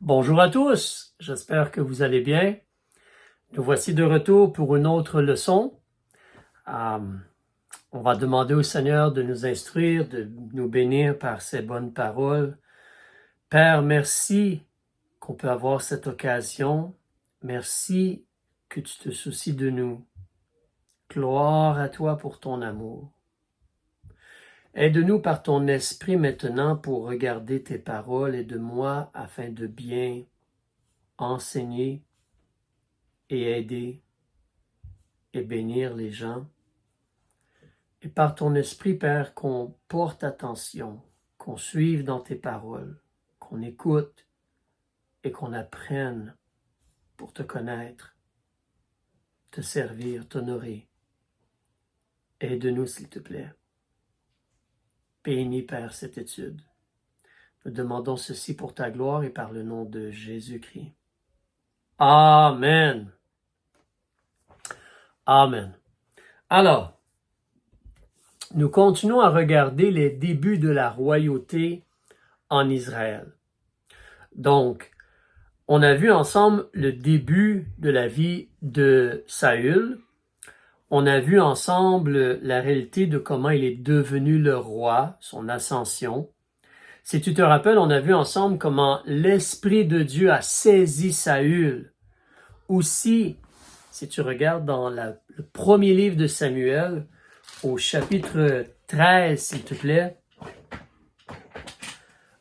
Bonjour à tous, j'espère que vous allez bien. Nous voici de retour pour une autre leçon. On va demander au Seigneur de nous instruire, de nous bénir par ses bonnes paroles. Père, merci qu'on peut avoir cette occasion. Merci que tu te soucies de nous. Gloire à toi pour ton amour. Aide-nous par ton esprit maintenant pour regarder tes paroles et de moi afin de bien enseigner et aider et bénir les gens. Et par ton esprit, Père, qu'on porte attention, qu'on suive dans tes paroles, qu'on écoute et qu'on apprenne pour te connaître, te servir, t'honorer. Aide-nous, s'il te plaît. Bénis, Père, cette étude. Nous demandons ceci pour ta gloire et par le nom de Jésus-Christ. Amen. Amen. Alors, nous continuons à regarder les débuts de la royauté en Israël. Donc, on a vu ensemble le début de la vie de Saül. On a vu ensemble la réalité de comment il est devenu le roi, son ascension. Si tu te rappelles, on a vu ensemble comment l'Esprit de Dieu a saisi Saül. Aussi, si tu regardes dans le premier livre de Samuel, au chapitre 13, s'il te plaît.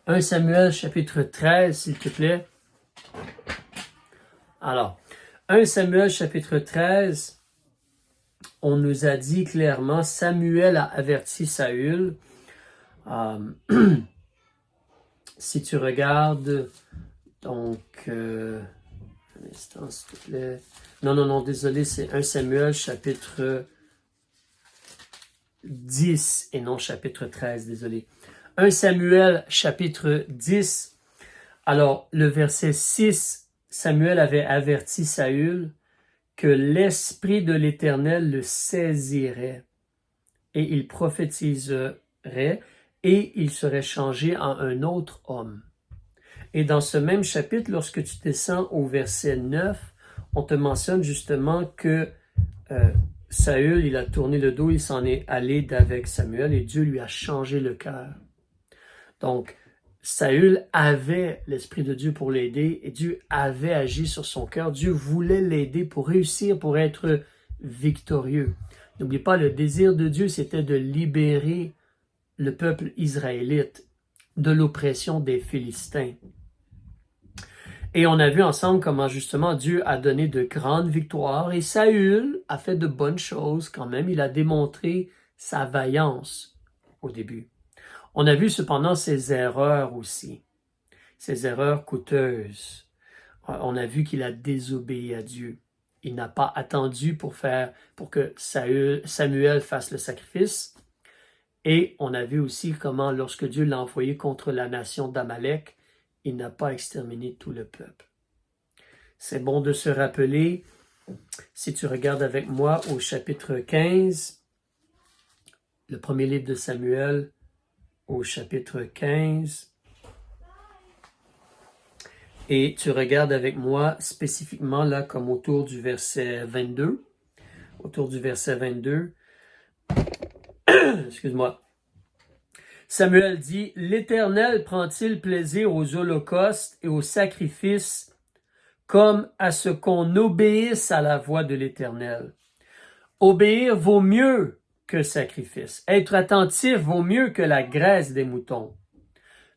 1 Samuel, chapitre 13, s'il te plaît. Alors, 1 Samuel, chapitre 13, on nous a dit clairement, Samuel a averti Saül. Si tu regardes, donc, un instant, s'il te plaît. Non, désolé, c'est 1 Samuel, chapitre 10 et non chapitre 13, désolé. 1 Samuel, chapitre 10. Alors, le verset 6, Samuel avait averti Saül que l'Esprit de l'Éternel le saisirait et il prophétiserait et il serait changé en un autre homme. Et dans ce même chapitre, lorsque tu descends au verset 9, on te mentionne justement que Saül, il a tourné le dos, il s'en est allé d'avec Samuel et Dieu lui a changé le cœur. Donc, Saül avait l'Esprit de Dieu pour l'aider et Dieu avait agi sur son cœur. Dieu voulait l'aider pour réussir, pour être victorieux. N'oublie pas, le désir de Dieu, c'était de libérer le peuple israélite de l'oppression des Philistins. Et on a vu ensemble comment justement Dieu a donné de grandes victoires et Saül a fait de bonnes choses quand même. Il a démontré sa vaillance au début. On a vu cependant ses erreurs aussi, ses erreurs coûteuses. On a vu qu'il a désobéi à Dieu. Il n'a pas attendu pour que Samuel fasse le sacrifice. Et on a vu aussi comment lorsque Dieu l'a envoyé contre la nation d'Amalek, il n'a pas exterminé tout le peuple. C'est bon de se rappeler, si tu regardes avec moi au chapitre 15, le premier livre de Samuel, au chapitre 15, et tu regardes avec moi spécifiquement là comme autour du verset 22, excuse-moi. Samuel dit, « L'Éternel prend-il plaisir aux holocaustes et aux sacrifices comme à ce qu'on obéisse à la voix de l'Éternel. Obéir vaut mieux que le sacrifice. Être attentif vaut mieux que la graisse des moutons. »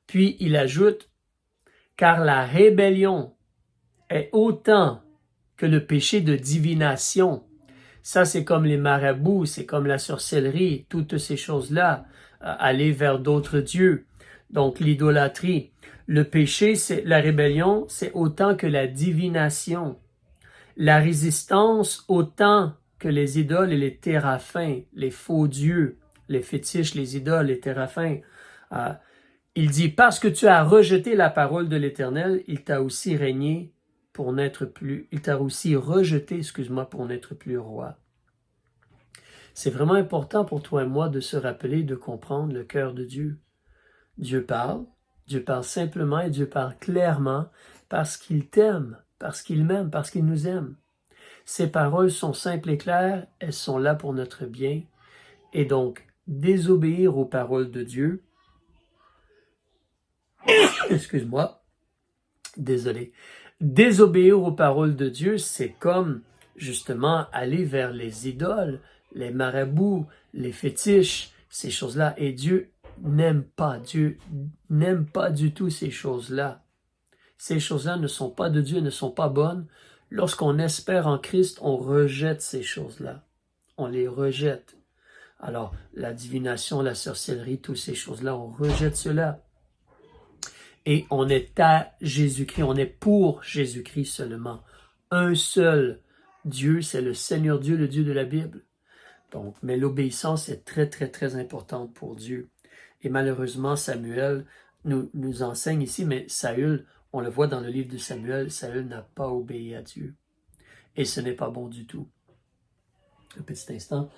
Puis il ajoute, « Car la rébellion est autant que le péché de divination. » Ça, c'est comme les marabouts, c'est comme la sorcellerie, toutes ces choses-là. Aller vers d'autres dieux. Donc, l'idolâtrie. Le péché, c'est la rébellion, c'est autant que la divination. La résistance, autant que les idoles et les téraphins, les faux dieux, les fétiches, les idoles, les téraphins. Il dit, parce que tu as rejeté la parole de l'Éternel, il t'a aussi régné pour n'être plus, il t'a aussi rejeté, pour n'être plus roi. C'est vraiment important pour toi et moi de se rappeler, de comprendre le cœur de Dieu. Dieu parle simplement et Dieu parle clairement parce qu'il t'aime, parce qu'il m'aime, parce qu'il nous aime. Ses paroles sont simples et claires, elles sont là pour notre bien. Et donc, désobéir aux paroles de Dieu, excuse-moi, désolé, désobéir aux paroles de Dieu, c'est comme justement aller vers les idoles, les marabouts, les fétiches, ces choses-là. Et Dieu n'aime pas du tout ces choses-là. Ces choses-là ne sont pas de Dieu, ne sont pas bonnes. Lorsqu'on espère en Christ, on rejette ces choses-là. On les rejette. Alors, la divination, la sorcellerie, toutes ces choses-là, on rejette cela. Et on est à Jésus-Christ, on est pour Jésus-Christ seulement. Un seul Dieu, c'est le Seigneur Dieu, le Dieu de la Bible. Donc, mais l'obéissance est très, très, très importante pour Dieu. Et malheureusement, Samuel nous enseigne ici, mais Saül, on le voit dans le livre de Samuel, Saül n'a pas obéi à Dieu. Et ce n'est pas bon du tout. Un petit instant.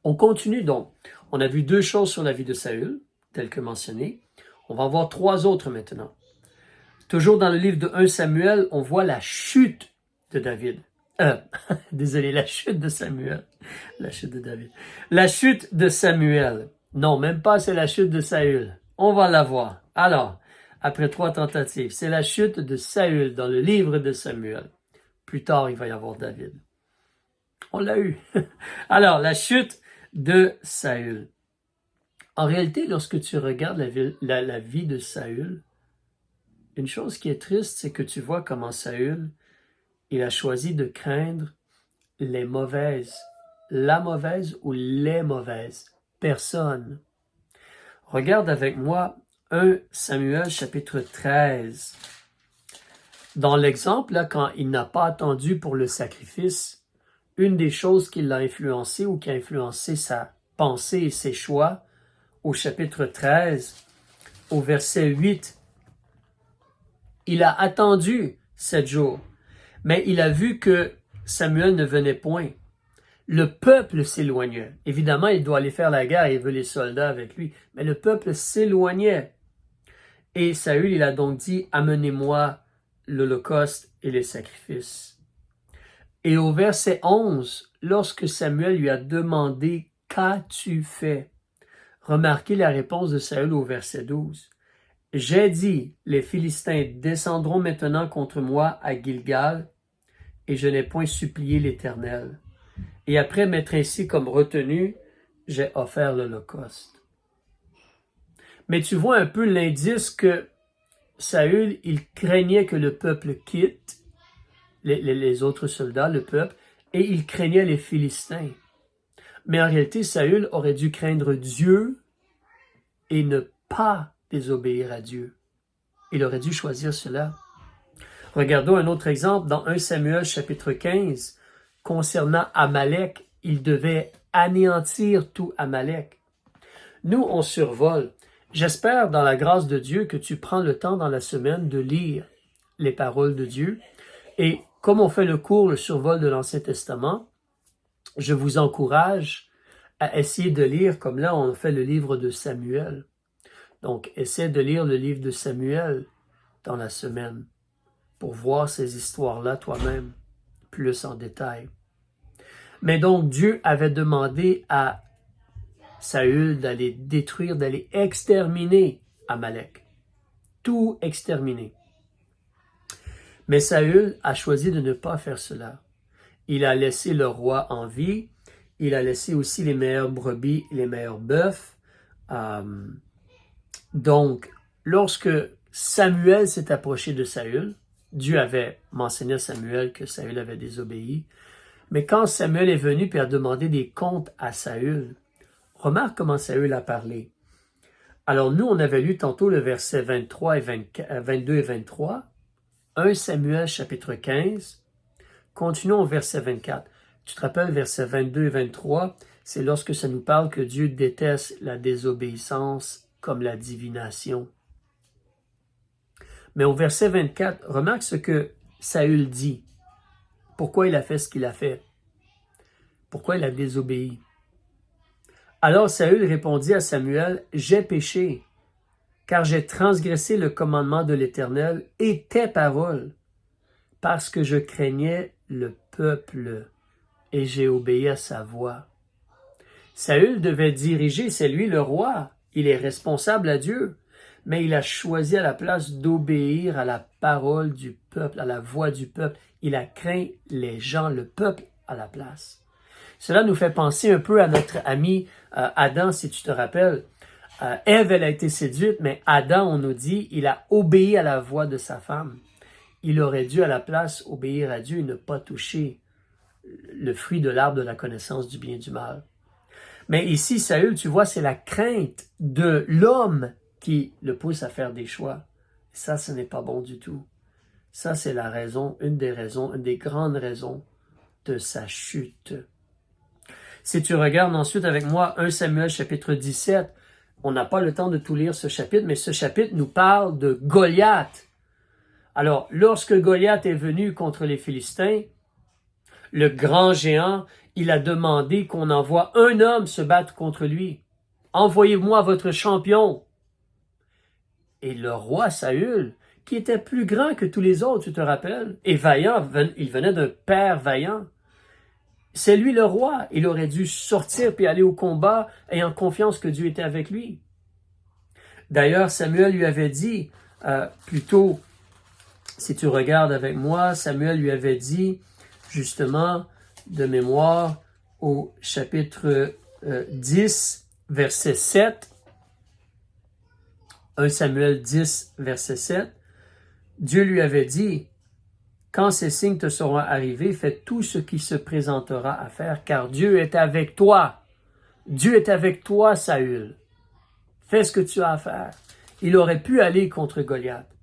On continue donc. On a vu 2 choses sur la vie de Saül, telles que mentionnées. On va en voir 3 autres maintenant. Toujours dans le livre de 1 Samuel, on voit la chute de David. Désolé, la chute de Samuel. La chute de David. La chute de Samuel. Non, même pas c'est la chute de Saül. On va la voir. Alors, après 3 tentatives, c'est la chute de Saül dans le livre de Samuel. Plus tard, il va y avoir David. On l'a eu. Alors, la chute de Saül. En réalité, lorsque tu regardes la vie de Saül, une chose qui est triste, c'est que tu vois comment Saül, il a choisi de craindre les mauvaises, la mauvaise ou les mauvaises personnes. Regarde avec moi 1 Samuel chapitre 13. Dans l'exemple, là, quand il n'a pas attendu pour le sacrifice, une des choses qui l'a influencé ou qui a influencé sa pensée et ses choix, au chapitre 13, au verset 8, il a attendu 7 jours, mais il a vu que Samuel ne venait point. Le peuple s'éloignait. Évidemment, il doit aller faire la guerre, il veut les soldats avec lui, mais le peuple s'éloignait. Et Saül, il a donc dit, amenez-moi l'holocauste et les sacrifices. Et au verset 11, lorsque Samuel lui a demandé, qu'as-tu fait? Remarquez la réponse de Saül au verset 12. J'ai dit, les Philistins descendront maintenant contre moi à Gilgal, et je n'ai point supplié l'Éternel. Et après m'être ainsi comme retenu, j'ai offert l'holocauste. Mais tu vois un peu l'indice que Saül, il craignait que le peuple quitte, les autres soldats, le peuple, et il craignait les Philistins. Mais en réalité, Saül aurait dû craindre Dieu et ne pas désobéir à Dieu. Il aurait dû choisir cela. Regardons un autre exemple dans 1 Samuel chapitre 15. Concernant Amalek, il devait anéantir tout Amalek. Nous, on survole. J'espère dans la grâce de Dieu que tu prends le temps dans la semaine de lire les paroles de Dieu. Et comme on fait le cours, le survol de l'Ancien Testament, je vous encourage à essayer de lire, comme là on fait le livre de Samuel. Donc, essaie de lire le livre de Samuel dans la semaine pour voir ces histoires-là toi-même plus en détail. Mais donc, Dieu avait demandé à Saül d'aller détruire, d'aller exterminer Amalek. Tout exterminer. Mais Saül a choisi de ne pas faire cela. Il a laissé le roi en vie. Il a laissé aussi les meilleures brebis et les meilleurs bœufs. Donc, lorsque Samuel s'est approché de Saül, Dieu avait mentionné à Samuel que Saül avait désobéi. Mais quand Samuel est venu et a demandé des comptes à Saül, remarque comment Saül a parlé. Alors nous, on avait lu tantôt le verset 23 et 22 et 23, 1 Samuel chapitre 15. Continuons au verset 24. Tu te rappelles, verset 22 et 23, c'est lorsque ça nous parle que Dieu déteste la désobéissance comme la divination. Mais au verset 24, remarque ce que Saül dit. Pourquoi il a fait ce qu'il a fait? Pourquoi il a désobéi? Alors Saül répondit à Samuel, « J'ai péché, car j'ai transgressé le commandement de l'Éternel et tes paroles, parce que je craignais le peuple et j'ai obéi à sa voix. » Saül devait diriger, c'est lui le roi, il est responsable à Dieu, mais il a choisi à la place d'obéir à la parole du peuple, à la voix du peuple. Il a craint les gens, le peuple à la place. Cela nous fait penser un peu à notre ami Adam, si tu te rappelles. Ève, elle a été séduite, mais Adam, on nous dit, il a obéi à la voix de sa femme. Il aurait dû à la place obéir à Dieu et ne pas toucher le fruit de l'arbre de la connaissance du bien et du mal. Mais ici, Saül, tu vois, c'est la crainte de l'homme qui le pousse à faire des choix. Ça, ce n'est pas bon du tout. Ça, c'est la raison, une des grandes raisons de sa chute. Si tu regardes ensuite avec moi 1 Samuel chapitre 17, on n'a pas le temps de tout lire ce chapitre, mais ce chapitre nous parle de Goliath. Alors, lorsque Goliath est venu contre les Philistins, le grand géant, il a demandé qu'on envoie un homme se battre contre lui. « Envoyez-moi votre champion. » Et le roi Saül, qui était plus grand que tous les autres, tu te rappelles, et vaillant, il venait d'un père vaillant. C'est lui le roi. Il aurait dû sortir puis aller au combat, ayant confiance que Dieu était avec lui. D'ailleurs, Samuel lui avait dit, plutôt, si tu regardes avec moi, Samuel lui avait dit, justement, de mémoire, au chapitre 10, verset 7, 1 Samuel 10, verset 7, Dieu lui avait dit, « Quand ces signes te seront arrivés, fais tout ce qui se présentera à faire, car Dieu est avec toi. Dieu est avec toi, Saül. Fais ce que tu as à faire. » Il aurait pu aller contre Goliath.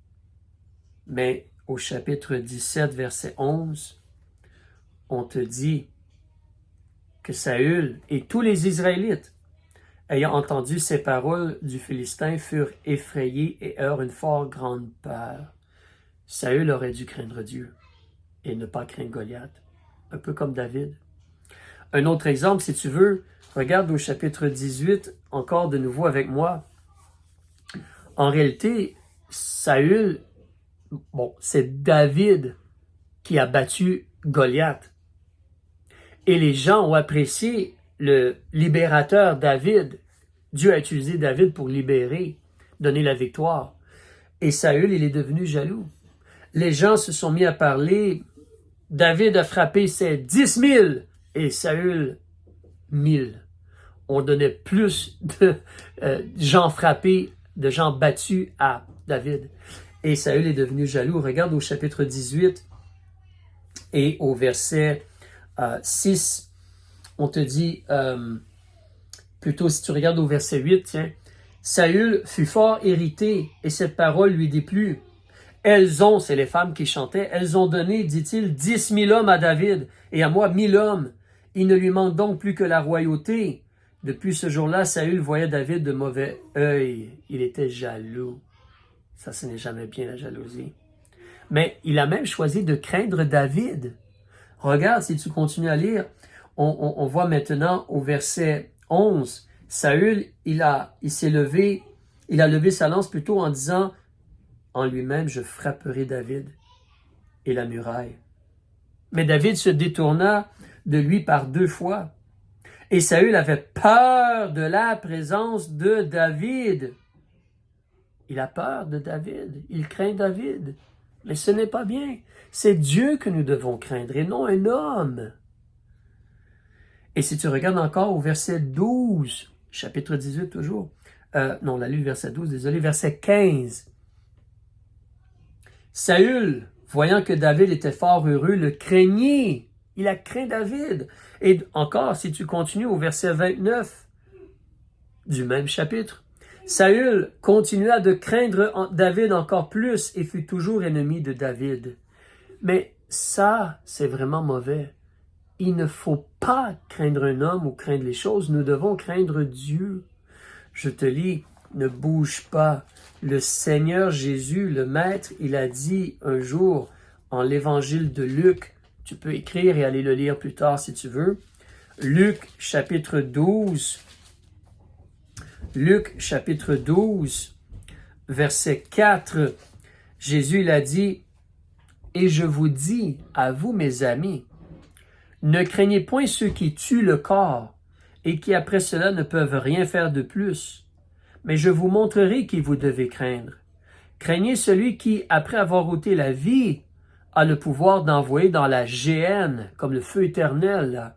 Mais au chapitre 17, verset 11, on te dit que Saül et tous les Israélites, ayant entendu ces paroles du Philistin, furent effrayés et eurent une fort grande peur. Saül aurait dû craindre Dieu et ne pas craindre Goliath, un peu comme David. Un autre exemple, si tu veux, regarde au chapitre 18, encore de nouveau avec moi. En réalité, Saül, c'est David qui a battu Goliath. Et les gens ont apprécié le libérateur David. Dieu a utilisé David pour libérer, donner la victoire. Et Saül, il est devenu jaloux. Les gens se sont mis à parler, David a frappé ses 10 000 et Saül 1000. On donnait plus de gens frappés, de gens battus à David. Et Saül est devenu jaloux. Regarde au chapitre 18 et au verset 6, on te dit, plutôt si tu regardes au verset 8, tiens, Saül fut fort irrité et cette parole lui déplut. Elles ont, c'est les femmes qui chantaient, elles ont donné, dit-il, 10 000 hommes à David et à moi 1000 hommes. Il ne lui manque donc plus que la royauté. Depuis ce jour-là, Saül voyait David de mauvais œil. Il était jaloux. Ça, ce n'est jamais bien la jalousie. Mais il a même choisi de craindre David. Regarde, si tu continues à lire, on voit maintenant au verset 11, Saül, il a levé sa lance plutôt en disant, en lui-même, je frapperai David et la muraille. Mais David se détourna de lui par 2 fois. Et Saül avait peur de la présence de David. Il a peur de David. Il craint David. Mais ce n'est pas bien. C'est Dieu que nous devons craindre et non un homme. Et si tu regardes encore au verset 12, chapitre 18 toujours, on a lu le verset 12, désolé, verset 15. Saül, voyant que David était fort heureux, le craignait. Il a craint David. Et encore, si tu continues au verset 29 du même chapitre, Saül continua de craindre David encore plus et fut toujours ennemi de David. Mais ça, c'est vraiment mauvais. Il ne faut pas craindre un homme ou craindre les choses. Nous devons craindre Dieu. Je te lis, ne bouge pas. Le Seigneur Jésus, le Maître, il a dit un jour en l'évangile de Luc, tu peux écrire et aller le lire plus tard si tu veux, Luc chapitre 12, Luc chapitre 12, verset 4, Jésus il a dit, « Et je vous dis, à vous mes amis, ne craignez point ceux qui tuent le corps et qui après cela ne peuvent rien faire de plus, mais je vous montrerai qui vous devez craindre. Craignez celui qui, après avoir ôté la vie, a le pouvoir d'envoyer dans la géhenne, comme le feu éternel. Là.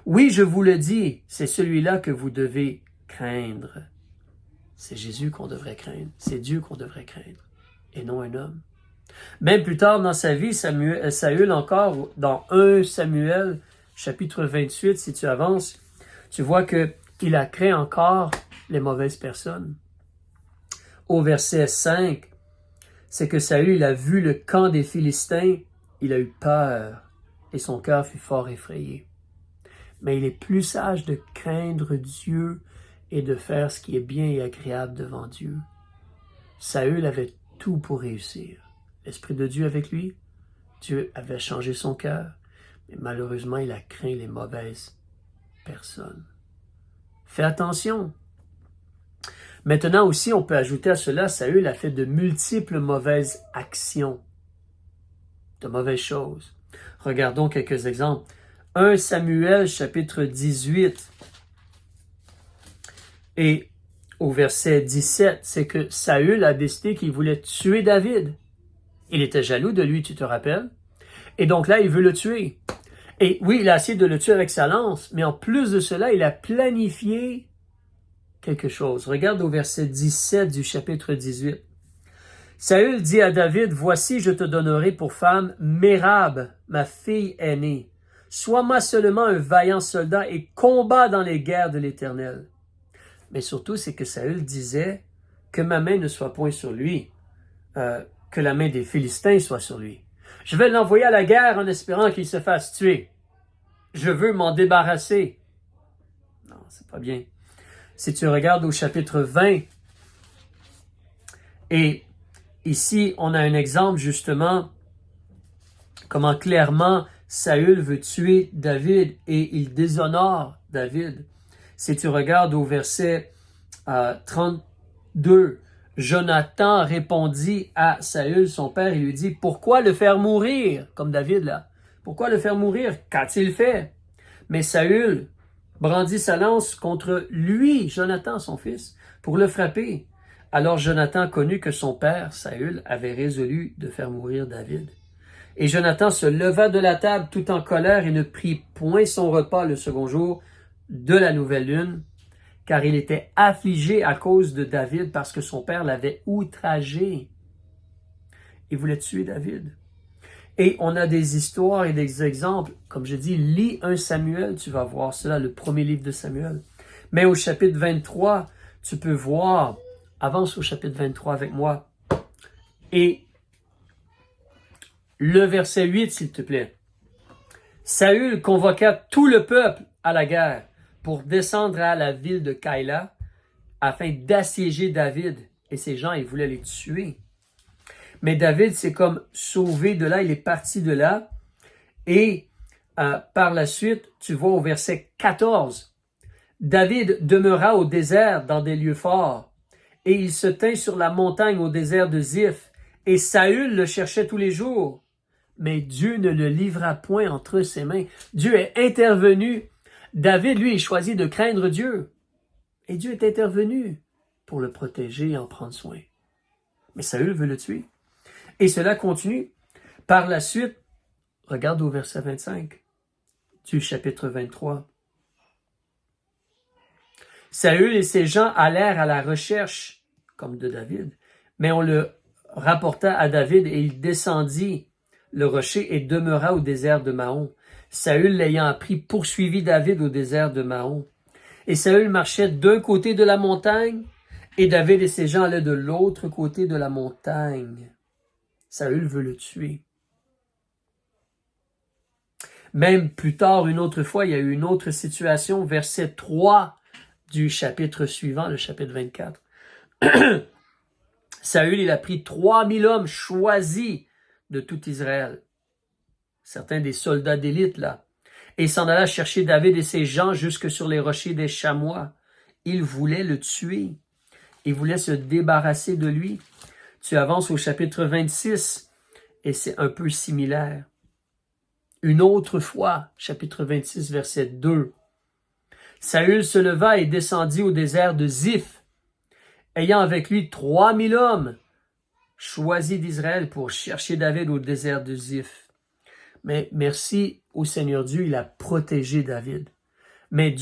Oui, je vous le dis, c'est celui-là que vous devez craindre. » C'est Jésus qu'on devrait craindre. C'est Dieu qu'on devrait craindre, et non un homme. Même plus tard dans sa vie, Saül encore, dans 1 Samuel, chapitre 28, si tu avances, tu vois qu'il a craint encore les mauvaises personnes. Au verset 5, c'est que Saül il a vu le camp des Philistins, il a eu peur, et son cœur fut fort effrayé. Mais il est plus sage de craindre Dieu et de faire ce qui est bien et agréable devant Dieu. Saül avait tout pour réussir. L'Esprit de Dieu avec lui, Dieu avait changé son cœur, mais malheureusement, il a craint les mauvaises personnes. Fais attention. Maintenant aussi, on peut ajouter à cela, Saül a fait de multiples mauvaises actions, de mauvaises choses. Regardons quelques exemples. 1 Samuel, chapitre 18, et au verset 17, c'est que Saül a décidé qu'il voulait tuer David. Il était jaloux de lui, tu te rappelles? Et donc là, il veut le tuer. Et oui, il a essayé de le tuer avec sa lance, mais en plus de cela, il a planifié quelque chose. Regarde au verset 17 du chapitre 18. Saül dit à David, « Voici, je te donnerai pour femme Mérab, ma fille aînée. Sois-moi seulement un vaillant soldat et combat dans les guerres de l'Éternel. » Mais surtout, c'est que Saül disait que ma main ne soit point sur lui, que la main des Philistins soit sur lui. Je vais l'envoyer à la guerre en espérant qu'il se fasse tuer. Je veux m'en débarrasser. Non, c'est pas bien. Si tu regardes au chapitre 20, et ici, on a un exemple justement, comment clairement Saül veut tuer David et il déshonore David. Si tu regardes au verset 32, Jonathan répondit à Saül, son père, il lui dit, « Pourquoi le faire mourir? » Comme David là. « Pourquoi le faire mourir? Qu'a-t-il fait? » Mais Saül brandit sa lance contre lui, Jonathan, son fils, pour le frapper. Alors Jonathan connut que son père, Saül, avait résolu de faire mourir David. Et Jonathan se leva de la table tout en colère et ne prit point son repas le second jour de la nouvelle lune, car il était affligé à cause de David parce que son père l'avait outragé. Il voulait tuer David. Et on a des histoires et des exemples. Comme je dis, lis 1 Samuel, tu vas voir cela, le premier livre de Samuel. Mais au chapitre 23, tu peux voir, avance au chapitre 23 avec moi, et le verset 8, s'il te plaît. Saül convoqua tout le peuple à la guerre pour descendre à la ville de Kaïla afin d'assiéger David. Et ces gens, ils voulaient les tuer. Mais David s'est comme sauvé de là, il est parti de là. Et par la suite, tu vois au verset 14, David demeura au désert dans des lieux forts, et il se tint sur la montagne au désert de Ziph, et Saül le cherchait tous les jours. Mais Dieu ne le livra point entre ses mains. Dieu est intervenu. David, lui, choisit de craindre Dieu. Et Dieu est intervenu pour le protéger et en prendre soin. Mais Saül veut le tuer. Et cela continue. Par la suite, regarde au verset 25 du chapitre 23. Saül et ses gens allèrent à la recherche, comme de David, mais on le rapporta à David et il descendit le rocher et demeura au désert de Maon. Saül, l'ayant appris, poursuivit David au désert de Maon. Et Saül marchait d'un côté de la montagne, et David et ses gens allaient de l'autre côté de la montagne. Saül veut le tuer. Même plus tard, une autre fois, il y a eu une autre situation, verset 3 du chapitre suivant, le chapitre 24. Saül, il a pris 3000 hommes choisis de tout Israël. Certains des soldats d'élite, là. Et il s'en alla chercher David et ses gens jusque sur les rochers des Chamois. Il voulait le tuer. Il voulait se débarrasser de lui. Tu avances au chapitre 26 et c'est un peu similaire. Une autre fois, chapitre 26, verset 2. Saül se leva et descendit au désert de Ziph, ayant avec lui 3000 hommes choisis d'Israël pour chercher David au désert de Ziph. Mais merci au Seigneur Dieu, il a protégé David. Mais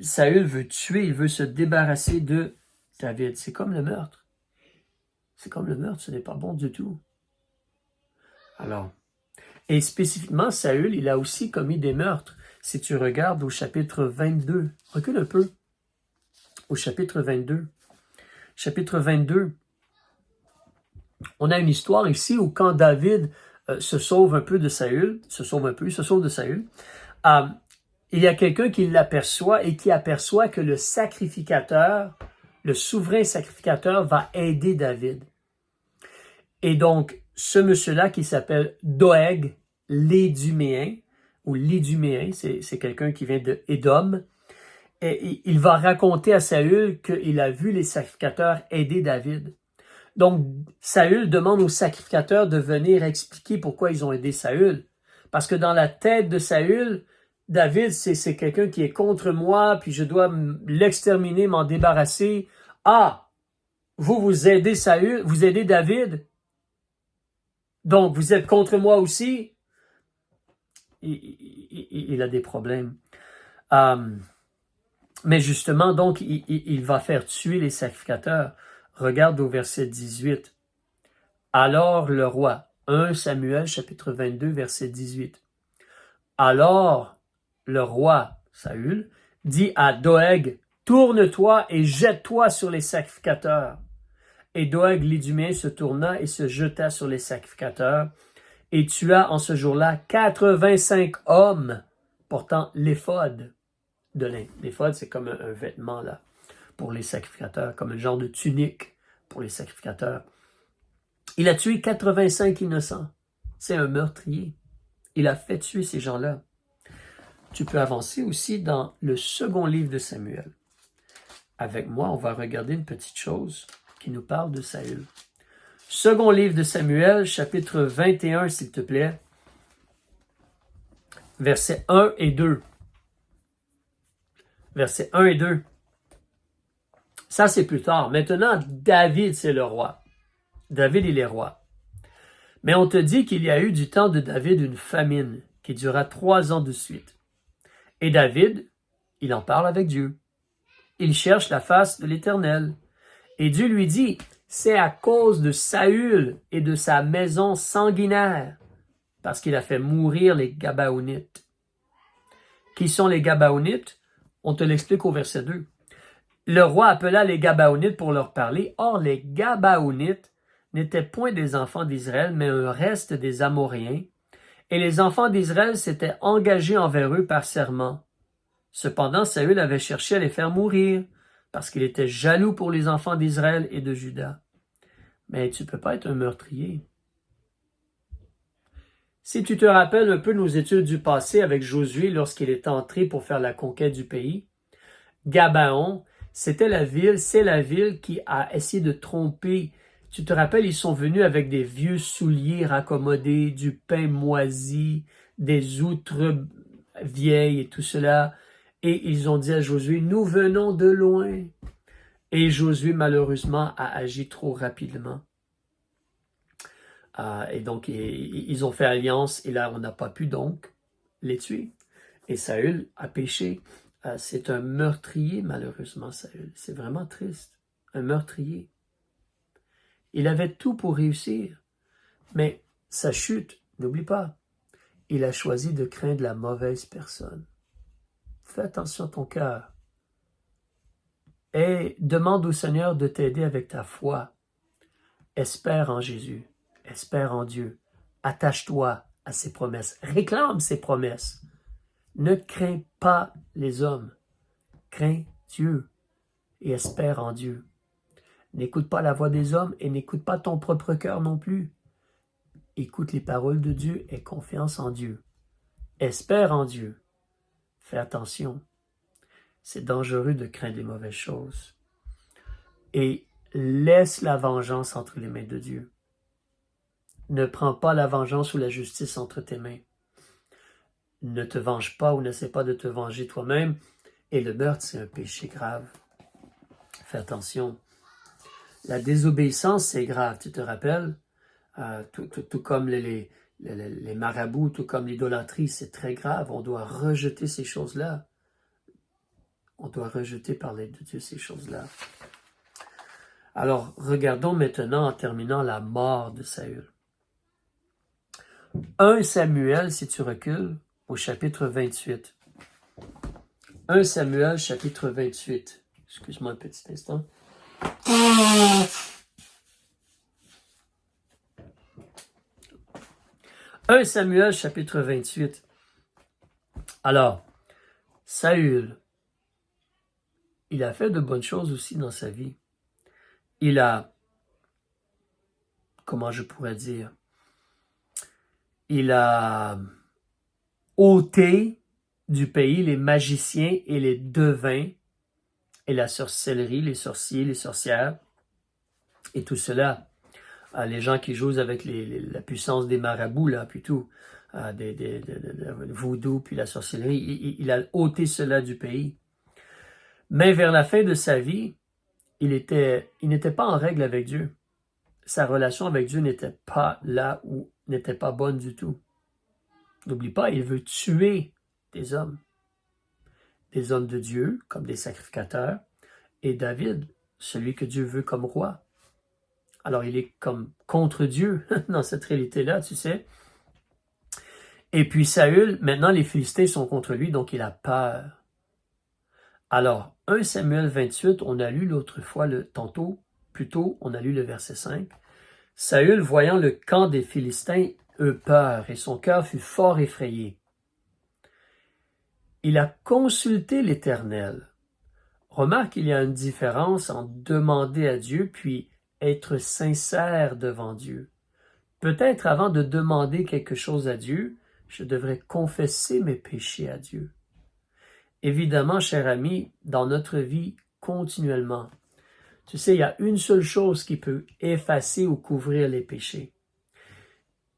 Saül veut tuer, il veut se débarrasser de David. C'est comme le meurtre. C'est comme le meurtre, ce n'est pas bon du tout. Alors, et spécifiquement, Saül, il a aussi commis des meurtres. Si tu regardes au chapitre 22, recule un peu, au chapitre 22. Chapitre 22, on a une histoire ici où quand David se sauve un peu de Saül, il se sauve de Saül, il y a quelqu'un qui l'aperçoit et qui aperçoit que le sacrificateur, le souverain sacrificateur va aider David. Et donc, ce monsieur-là qui s'appelle Doeg, l'Éduméen, ou l'Iduméen, c'est quelqu'un qui vient de Édom, et il va raconter à Saül qu'il a vu les sacrificateurs aider David. Donc, Saül demande aux sacrificateurs de venir expliquer pourquoi ils ont aidé Saül. Parce que dans la tête de Saül, David, c'est quelqu'un qui est contre moi, puis je dois l'exterminer, m'en débarrasser. Ah, vous aidez Saül, vous aidez David? Donc, vous êtes contre moi aussi? Il a des problèmes. Mais justement, donc, il va faire tuer les sacrificateurs. Regarde au verset 18. Alors le roi, 1 Samuel chapitre 22, verset 18. Alors le roi, Saül, dit à Doeg, tourne-toi et jette-toi sur les sacrificateurs. Et Doeg l'Iduméen se tourna et se jeta sur les sacrificateurs et tua en ce jour-là 85 hommes portant l'éphod de lin. L'éphod, c'est comme un vêtement là pour les sacrificateurs, comme un genre de tunique pour les sacrificateurs. Il a tué 85 innocents. C'est un meurtrier. Il a fait tuer ces gens-là. Tu peux avancer aussi dans le second livre de Samuel. Avec moi, on va regarder une petite chose qui nous parle de Saül. Second livre de Samuel, chapitre 21, s'il te plaît. Versets 1 et 2. Versets 1 et 2. Ça, c'est plus tard. Maintenant, David, c'est le roi. David, il est roi. Mais on te dit qu'il y a eu du temps de David une famine qui dura 3 ans de suite. Et David, il en parle avec Dieu. Il cherche la face de l'Éternel. Et Dieu lui dit, c'est à cause de Saül et de sa maison sanguinaire, parce qu'il a fait mourir les Gabaonites. Qui sont les Gabaonites? On te l'explique au verset 2. Le roi appela les Gabaonites pour leur parler. Or, les Gabaonites n'étaient point des enfants d'Israël, mais un reste des Amoréens. Et les enfants d'Israël s'étaient engagés envers eux par serment. Cependant, Saül avait cherché à les faire mourir, parce qu'il était jaloux pour les enfants d'Israël et de Juda. Mais tu ne peux pas être un meurtrier. Si tu te rappelles un peu nos études du passé avec Josué lorsqu'il est entré pour faire la conquête du pays, Gabaon, c'est la ville qui a essayé de tromper. Tu te rappelles, ils sont venus avec des vieux souliers raccommodés, du pain moisi, des outres vieilles et tout cela. Et ils ont dit à Josué, nous venons de loin. Et Josué, malheureusement, a agi trop rapidement. Et donc, ils ont fait alliance, et là, on n'a pas pu donc les tuer. Et Saül a péché. C'est un meurtrier, malheureusement, Saül. C'est vraiment triste. Un meurtrier. Il avait tout pour réussir. Mais sa chute, n'oublie pas, il a choisi de craindre la mauvaise personne. Fais attention à ton cœur. Et demande au Seigneur de t'aider avec ta foi. Espère en Jésus. Espère en Dieu. Attache-toi à ses promesses. Réclame ses promesses. Ne crains pas les hommes. Crains Dieu et espère en Dieu. N'écoute pas la voix des hommes et n'écoute pas ton propre cœur non plus. Écoute les paroles de Dieu et confiance en Dieu. Espère en Dieu. Fais attention. C'est dangereux de craindre les mauvaises choses. Et laisse la vengeance entre les mains de Dieu. Ne prends pas la vengeance ou la justice entre tes mains. Ne te venge pas ou n'essaie pas de te venger toi-même. Et le meurtre, c'est un péché grave. Fais attention. La désobéissance, c'est grave, tu te rappelles? Tout comme les marabouts, tout comme l'idolâtrie, c'est très grave. On doit rejeter ces choses-là. On doit rejeter par l'aide de Dieu ces choses-là. Alors, regardons maintenant en terminant la mort de Saül. 1 Samuel, si tu recules, au chapitre 28. 1 Samuel, chapitre 28. Excuse-moi un petit instant. 1 Samuel, chapitre 28. Alors, Saül, il a fait de bonnes choses aussi dans sa vie. Il a, comment je pourrais dire, il a ôté du pays les magiciens et les devins et la sorcellerie, les sorciers, les sorcières et tout cela. Les gens qui jouent avec la puissance des marabouts, là, puis tout, le vaudou, puis la sorcellerie, il a ôté cela du pays. Mais vers la fin de sa vie, il n'était pas en règle avec Dieu. Sa relation avec Dieu n'était pas là ou n'était pas bonne du tout. N'oublie pas, il veut tuer des hommes de Dieu, comme des sacrificateurs, et David, celui que Dieu veut comme roi. Alors, il est comme contre Dieu dans cette réalité-là, tu sais. Et puis Saül, maintenant les Philistins sont contre lui, donc il a peur. Alors, 1 Samuel 28, on a lu l'autre fois, plus tôt, on a lu le verset 5. Saül, voyant le camp des Philistins, eut peur, et son cœur fut fort effrayé. Il a consulté l'Éternel. Remarque qu'il y a une différence en demander à Dieu, puis être sincère devant Dieu. Peut-être avant de demander quelque chose à Dieu, je devrais confesser mes péchés à Dieu. Évidemment, cher ami, dans notre vie, continuellement, tu sais, il y a une seule chose qui peut effacer ou couvrir les péchés.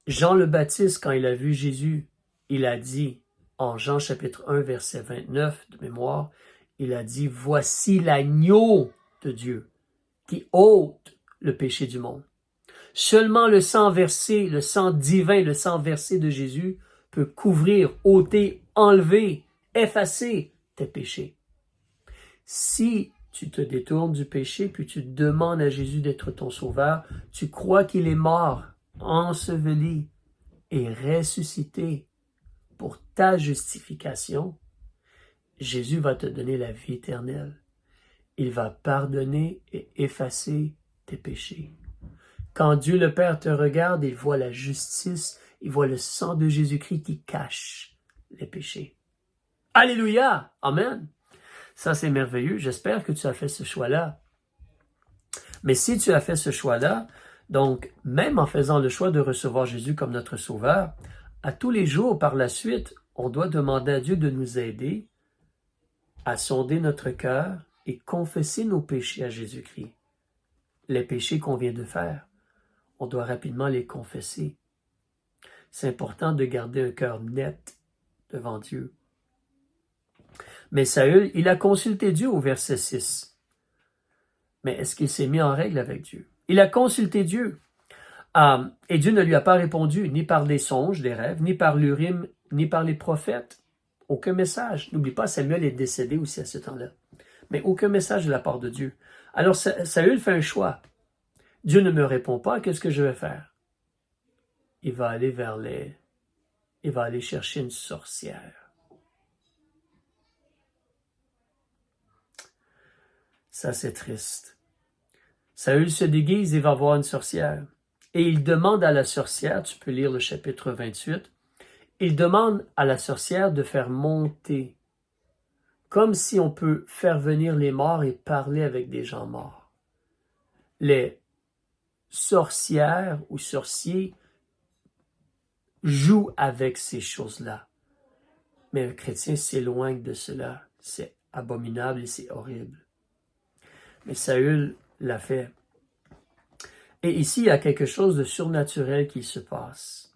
Jean le Baptiste, quand il a vu Jésus, il a dit, en Jean chapitre 1, verset 29 de mémoire, il a dit, « Voici l'agneau de Dieu qui ôte le péché du monde. » Seulement le sang versé, le sang divin, le sang versé de Jésus peut couvrir, ôter, enlever, effacer tes péchés. Si tu te détournes du péché, puis tu demandes à Jésus d'être ton sauveur, tu crois qu'il est mort, enseveli et ressuscité pour ta justification, Jésus va te donner la vie éternelle. Il va pardonner et effacer tes péchés. Quand Dieu le Père te regarde, il voit la justice, il voit le sang de Jésus-Christ qui cache les péchés. Alléluia! Amen! Ça, c'est merveilleux. J'espère que tu as fait ce choix-là. Mais si tu as fait ce choix-là, donc, même en faisant le choix de recevoir Jésus comme notre Sauveur, à tous les jours par la suite, on doit demander à Dieu de nous aider à sonder notre cœur et confesser nos péchés à Jésus-Christ. Les péchés qu'on vient de faire, on doit rapidement les confesser. C'est important de garder un cœur net devant Dieu. Mais Saül, il a consulté Dieu au verset 6. Mais est-ce qu'il s'est mis en règle avec Dieu? Il a consulté Dieu. Et Dieu ne lui a pas répondu, ni par des songes, des rêves, ni par l'Urim, ni par les prophètes. Aucun message. N'oublie pas, Samuel est décédé aussi à ce temps-là. Mais aucun message de la part de Dieu. Alors Saül fait un choix. Dieu ne me répond pas, qu'est-ce que je vais faire? Il va aller chercher une sorcière. Ça, c'est triste. Saül se déguise et va voir une sorcière. Et il demande à la sorcière, tu peux lire le chapitre 28, il demande à la sorcière de faire monter, comme si on peut faire venir les morts et parler avec des gens morts. Les sorcières ou sorciers jouent avec ces choses-là. Mais un chrétien s'éloigne de cela. C'est abominable et c'est horrible. Mais Saül l'a fait. Et ici, il y a quelque chose de surnaturel qui se passe.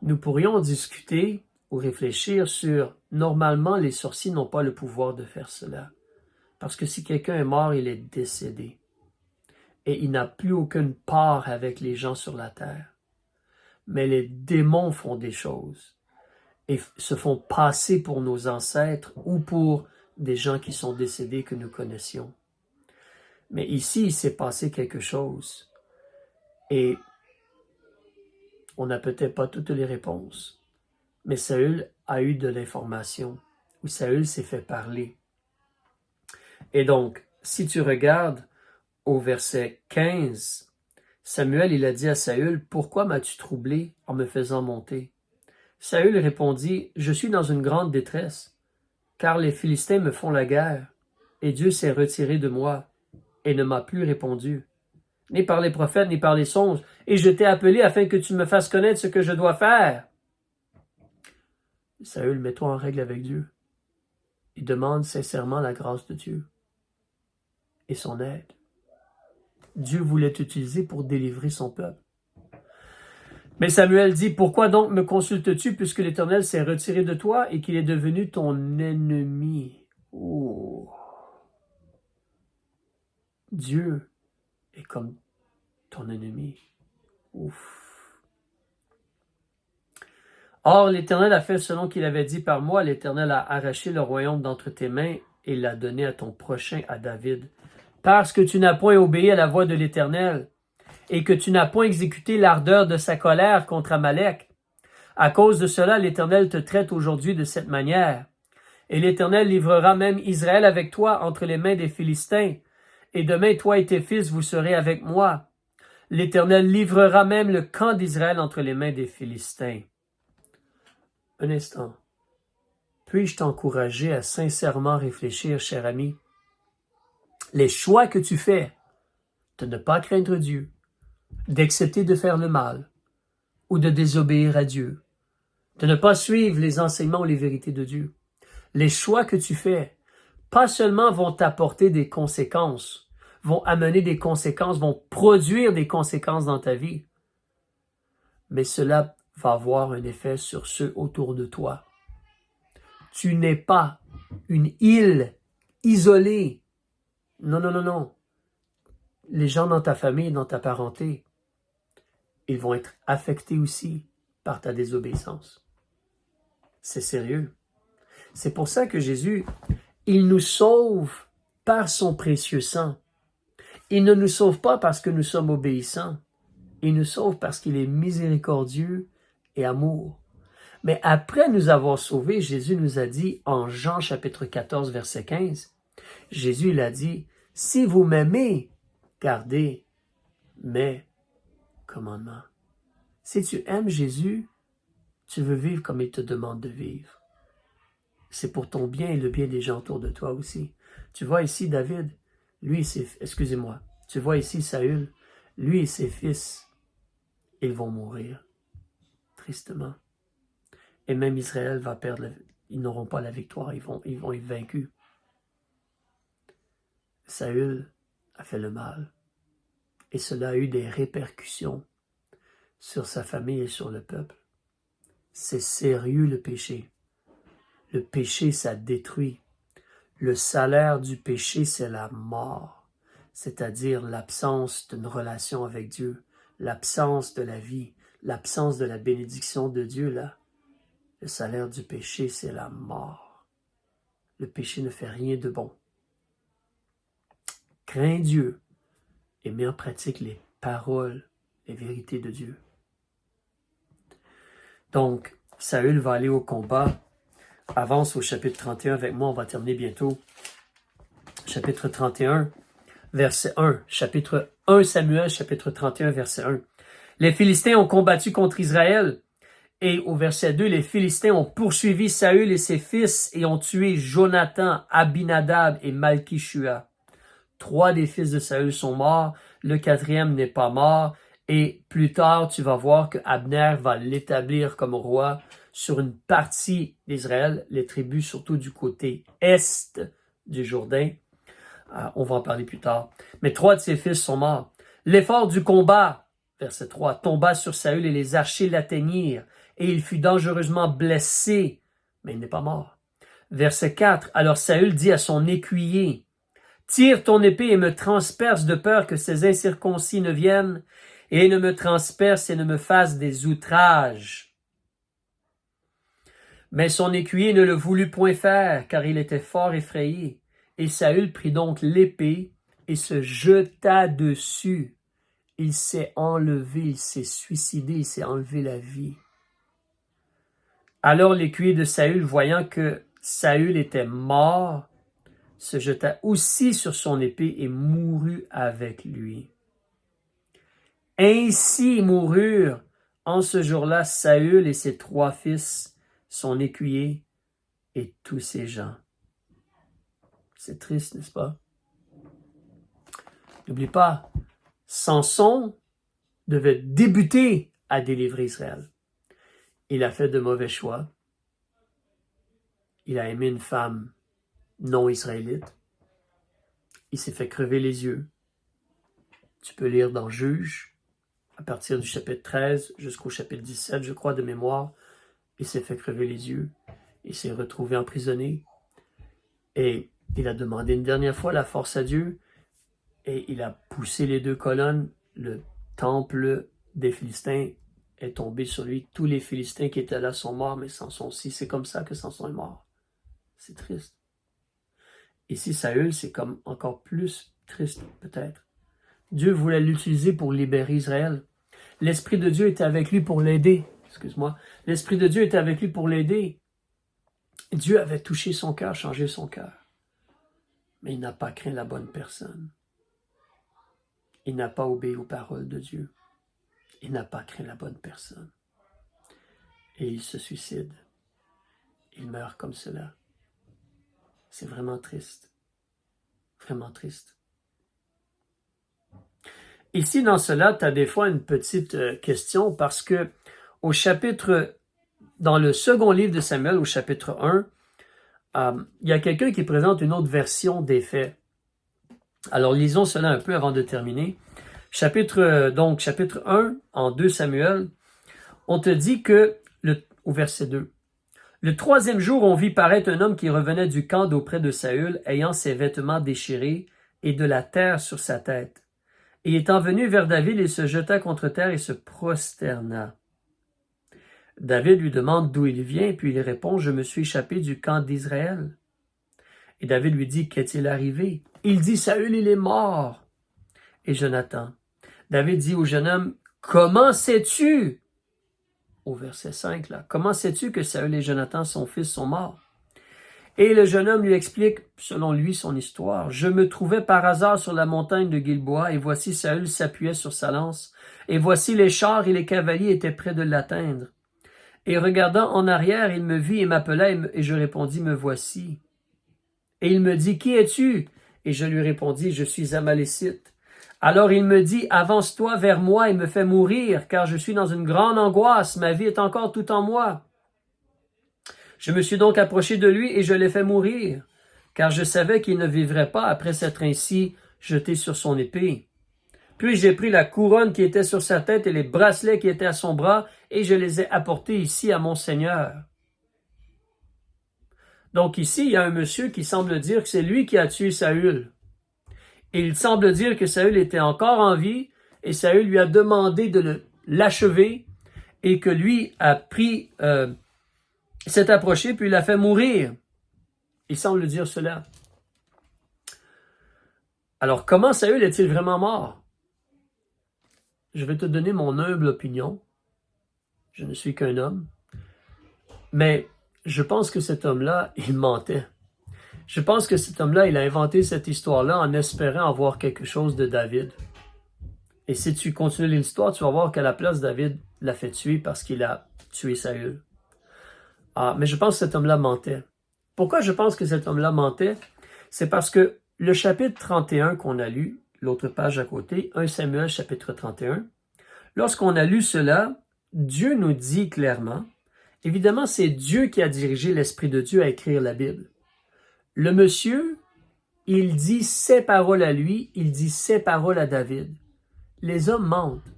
Nous pourrions discuter ou réfléchir sur, normalement, les sorciers n'ont pas le pouvoir de faire cela. Parce que si quelqu'un est mort, il est décédé. Et il n'a plus aucune part avec les gens sur la terre. Mais les démons font des choses et se font passer pour nos ancêtres ou pour des gens qui sont décédés que nous connaissions. Mais ici, il s'est passé quelque chose. Et on n'a peut-être pas toutes les réponses. Mais Saül a eu de l'information, ou Saül s'est fait parler. Et donc, si tu regardes au verset 15, Samuel, il a dit à Saül, « Pourquoi m'as-tu troublé en me faisant monter? » Saül répondit, « Je suis dans une grande détresse, car les Philistins me font la guerre, et Dieu s'est retiré de moi, et ne m'a plus répondu, ni par les prophètes, ni par les songes, et je t'ai appelé afin que tu me fasses connaître ce que je dois faire. » Saül, mets-toi en règle avec Dieu. Il demande sincèrement la grâce de Dieu et son aide. Dieu voulait t'utiliser pour délivrer son peuple. Mais Samuel dit, « Pourquoi donc me consultes-tu puisque l'Éternel s'est retiré de toi et qu'il est devenu ton ennemi? » Oh. Dieu est comme ton ennemi. Ouf. Or, l'Éternel a fait selon qu'il avait dit par moi. L'Éternel a arraché le royaume d'entre tes mains et l'a donné à ton prochain, à David. Parce que tu n'as point obéi à la voix de l'Éternel et que tu n'as point exécuté l'ardeur de sa colère contre Amalek. À cause de cela, l'Éternel te traite aujourd'hui de cette manière. Et l'Éternel livrera même Israël avec toi entre les mains des Philistins. Et demain, toi et tes fils, vous serez avec moi. L'Éternel livrera même le camp d'Israël entre les mains des Philistins. Un instant. Puis-je t'encourager à sincèrement réfléchir, cher ami? Les choix que tu fais de ne pas craindre Dieu, d'accepter de faire le mal ou de désobéir à Dieu, de ne pas suivre les enseignements ou les vérités de Dieu, les choix que tu fais, pas seulement vont t'apporter des conséquences, vont amener des conséquences, vont produire des conséquences dans ta vie, mais cela va avoir un effet sur ceux autour de toi. Tu n'es pas une île isolée. Non, non, non, non. Les gens dans ta famille, dans ta parenté, ils vont être affectés aussi par ta désobéissance. C'est sérieux. C'est pour ça que Jésus, il nous sauve par son précieux sang. Il ne nous sauve pas parce que nous sommes obéissants. Il nous sauve parce qu'il est miséricordieux et amour. Mais après nous avoir sauvés, Jésus nous a dit en Jean chapitre 14, verset 15, Jésus il a dit, « Si vous m'aimez, gardez mes commandements. » Si tu aimes Jésus, tu veux vivre comme il te demande de vivre. C'est pour ton bien et le bien des gens autour de toi aussi. Tu vois ici David, lui, tu vois ici Saül, lui et ses fils, ils vont mourir, tristement. Et même Israël va perdre, ils n'auront pas la victoire, ils vont être vaincus. Saül a fait le mal. Et cela a eu des répercussions sur sa famille et sur le peuple. C'est sérieux le péché. Le péché, ça détruit. Le salaire du péché, c'est la mort, c'est-à-dire l'absence d'une relation avec Dieu, l'absence de la vie, l'absence de la bénédiction de Dieu, là. Le salaire du péché, c'est la mort. Le péché ne fait rien de bon. Crains Dieu et mets en pratique les paroles, les vérités de Dieu. Donc, Saül va aller au combat. Avance au chapitre 31 avec moi, on va terminer bientôt. Chapitre 31, verset 1. Chapitre 1 Samuel, chapitre 31, verset 1. Les Philistins ont combattu contre Israël. Et au verset 2, les Philistins ont poursuivi Saül et ses fils et ont tué Jonathan, Abinadab et Malki-Shua. 3 des fils de Saül sont morts, le 4e n'est pas mort, et plus tard tu vas voir que Abner va l'établir comme roi sur une partie d'Israël, les tribus surtout du côté est du Jourdain. On va en parler plus tard. Mais 3 de ses fils sont morts. L'effort du combat, verset 3, tomba sur Saül et les archers l'atteignirent, et il fut dangereusement blessé, mais il n'est pas mort. Verset 4, alors Saül dit à son écuyer, « Tire ton épée et me transperce de peur que ces incirconcis ne viennent, et ne me transpercent et ne me fassent des outrages. » Mais son écuyer ne le voulut point faire, car il était fort effrayé. Et Saül prit donc l'épée et se jeta dessus. Il s'est enlevé, il s'est suicidé, il s'est enlevé la vie. Alors l'écuyer de Saül, voyant que Saül était mort, se jeta aussi sur son épée et mourut avec lui. Ainsi moururent en ce jour-là Saül et ses 3 fils, son écuyer et tous ses gens. C'est triste, n'est-ce pas? N'oublie pas, Samson devait débuter à délivrer Israël. Il a fait de mauvais choix. Il a aimé une femme non israélite. Il s'est fait crever les yeux. Tu peux lire dans Juges, à partir du chapitre 13 jusqu'au chapitre 17, je crois, de mémoire. Il s'est fait crever les yeux. Il s'est retrouvé emprisonné. Et il a demandé une dernière fois la force à Dieu. Et il a poussé les 2 colonnes. Le temple des Philistins est tombé sur lui. Tous les Philistins qui étaient là sont morts, mais Samson aussi. C'est comme ça que Samson est mort. C'est triste. Ici, Saül, c'est comme encore plus triste, peut-être. Dieu voulait l'utiliser pour libérer Israël. L'Esprit de Dieu était avec lui pour l'aider. Excuse-moi. L'Esprit de Dieu était avec lui pour l'aider. Dieu avait touché son cœur, changé son cœur. Mais il n'a pas craint la bonne personne. Il n'a pas obéi aux paroles de Dieu. Il n'a pas craint la bonne personne. Et il se suicide. Il meurt comme cela. C'est vraiment triste. Vraiment triste. Ici, dans cela, tu as des fois une petite question parce que dans le second livre de Samuel, au chapitre 1, il y a quelqu'un qui présente une autre version des faits. Alors, lisons cela un peu avant de terminer. Chapitre 1, en 2 Samuel, on te dit que, au verset 2, « Le 3e jour, on vit paraître un homme qui revenait du camp d'auprès de Saül, ayant ses vêtements déchirés et de la terre sur sa tête. Et étant venu vers David, il se jeta contre terre et se prosterna. David lui demande d'où il vient, puis il répond, « Je me suis échappé du camp d'Israël. » Et David lui dit, « Qu'est-il arrivé? » Il dit, « Saül, il est mort. » Et Jonathan. David dit au jeune homme, « Comment sais-tu? » Au verset 5, là, « Comment sais-tu que Saül et Jonathan, son fils, sont morts? » Et le jeune homme lui explique, selon lui, son histoire. « Je me trouvais par hasard sur la montagne de Gilboa, et voici Saül s'appuyait sur sa lance, et voici les chars et les cavaliers étaient près de l'atteindre. Et regardant en arrière, il me vit et m'appela, et je répondis, « Me voici. » Et il me dit, « Qui es-tu? » Et je lui répondis, « Je suis Amalécite. » Alors il me dit, « Avance-toi vers moi et me fais mourir, car je suis dans une grande angoisse, ma vie est encore tout en moi. » Je me suis donc approché de lui et je l'ai fait mourir, car je savais qu'il ne vivrait pas après s'être ainsi jeté sur son épée. Puis j'ai pris la couronne qui était sur sa tête et les bracelets qui étaient à son bras, et je les ai apportés ici à mon Seigneur. » Donc ici, il y a un monsieur qui semble dire que c'est lui qui a tué Saül. Et il semble dire que Saül était encore en vie, et Saül lui a demandé de l'achever, et que lui a s'est approché, puis il l'a fait mourir. Il semble dire cela. Alors, comment Saül est-il vraiment mort? Je vais te donner mon humble opinion. Je ne suis qu'un homme. Mais je pense que cet homme-là, il mentait. Je pense que cet homme-là, il a inventé cette histoire-là en espérant avoir quelque chose de David. Et si tu continues l'histoire, tu vas voir qu'à la place, David l'a fait tuer parce qu'il a tué Saül. Mais je pense que cet homme-là mentait. Pourquoi je pense que cet homme-là mentait? C'est parce que le chapitre 31 qu'on a lu, l'autre page à côté, 1 Samuel chapitre 31, lorsqu'on a lu cela, Dieu nous dit clairement, Évidemment, c'est Dieu qui a dirigé l'Esprit de Dieu à écrire la Bible. Le monsieur, il dit ses paroles à lui, il dit ses paroles à David. Les hommes mentent.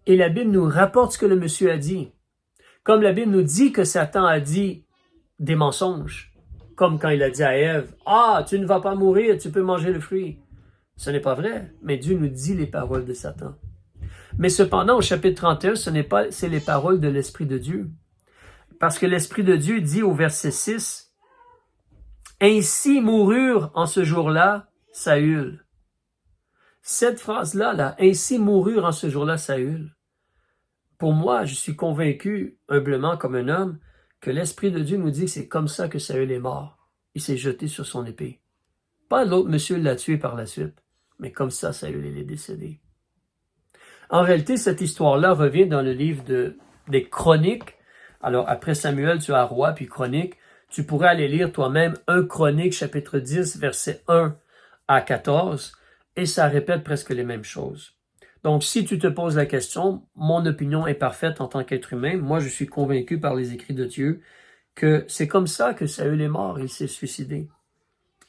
Et la Bible nous rapporte ce que le monsieur a dit. Comme la Bible nous dit que Satan a dit des mensonges. Comme quand il a dit à Ève, « Ah, tu ne vas pas mourir, tu peux manger le fruit. » Ce n'est pas vrai, mais Dieu nous dit les paroles de Satan. Mais cependant, au chapitre 31, c'est les paroles de l'Esprit de Dieu. Parce que l'Esprit de Dieu dit au verset 6, « Ainsi moururent en ce jour-là Saül. » Cette phrase-là, là, « Ainsi moururent en ce jour-là Saül », pour moi, je suis convaincu, humblement comme un homme, que l'Esprit de Dieu nous dit que c'est comme ça que Saül est mort. Il s'est jeté sur son épée. Pas l'autre monsieur l'a tué par la suite, mais comme ça, Saül est décédé. En réalité, cette histoire-là revient dans le livre des Chroniques. Alors, après Samuel, tu as Roi, puis Chroniques. Tu pourrais aller lire toi-même 1 Chronique, chapitre 10, versets 1 à 14, et ça répète presque les mêmes choses. Donc, si tu te poses la question, mon opinion est parfaite en tant qu'être humain. Moi, je suis convaincu par les écrits de Dieu que c'est comme ça que Saül est mort, il s'est suicidé.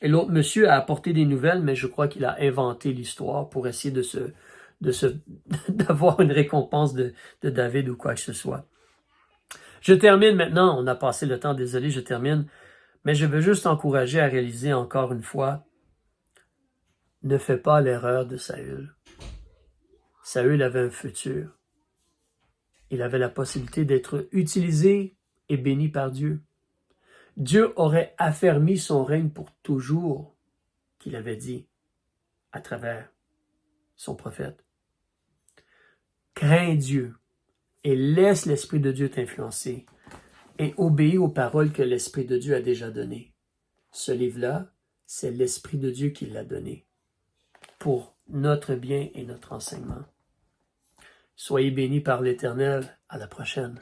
Et l'autre monsieur a apporté des nouvelles, mais je crois qu'il a inventé l'histoire pour essayer d'avoir une récompense de David ou quoi que ce soit. Je termine maintenant, on a passé le temps, désolé, je termine, mais je veux juste t'encourager à réaliser encore une fois, ne fais pas l'erreur de Saül. Saül avait un futur. Il avait la possibilité d'être utilisé et béni par Dieu. Dieu aurait affermi son règne pour toujours, qu'il avait dit à travers son prophète. Crains Dieu et laisse l'Esprit de Dieu t'influencer et obéis aux paroles que l'Esprit de Dieu a déjà données. Ce livre-là, c'est l'Esprit de Dieu qui l'a donné pour notre bien et notre enseignement. Soyez bénis par l'Éternel. À la prochaine.